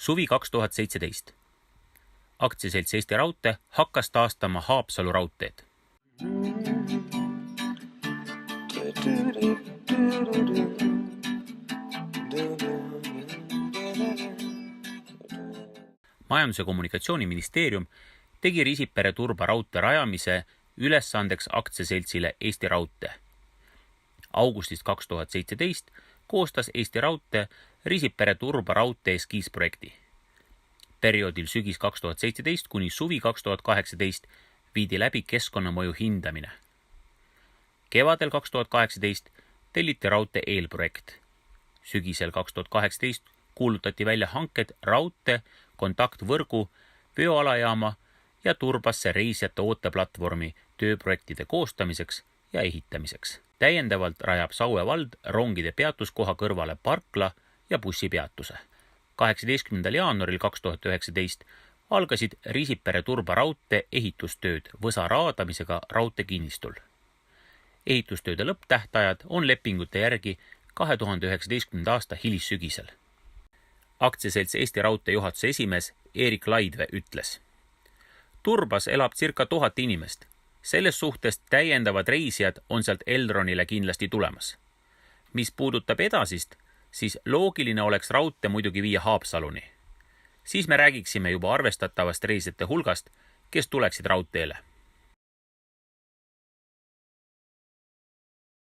Suvi 2017. Aktsiaselts Eesti Raudtee hakkas taastama Haapsalu raudteed. Majandus- ja Kommunikatsiooniministeerium tegi Riisipere-Turba raudtee rajamise ülesandeks aktsiaseltsile Eesti Raudtee. Augustist 2017 koostas Eesti Raudtee Riisipere-Turba raudtee eskiisprojekti. Perioodil sügis 2017 kuni suvi 2018 viidi läbi keskkonnamõju hindamine. Kevadel 2018 telliti raudtee eelprojekt. Sügisel 2018 kuulutati välja hanked raudtee, kontaktvõrgu, veoalajaama ja Turbasse reisijate ooteplatvormi tööprojektide koostamiseks ja ehitamiseks. Täiendavalt rajab Saue vald rongide peatuskoha kõrvale parkla ja bussipeatuse. 18. jaanuaril 2019 algasid Riisipere-Turba raudtee ehitustööd võsa raadamisega raudteekinnistul. Ehitustööde lõpptähtajad on lepingute järgi 2019. aasta hilissügisel. Aktsiaselts Eesti Raudtee juhatuse esimees Erik Laidvee ütles: Turbas elab circa 1000 inimest. Selles suhtes täiendavad reisijad on sealt Elronile kindlasti tulemas. Mis puudutab edasist, siis loogiline oleks raudtee muidugi viia Haapsaluni. Siis me räägiksime juba arvestatavast reisijate hulgast, kes tuleksid raudteele.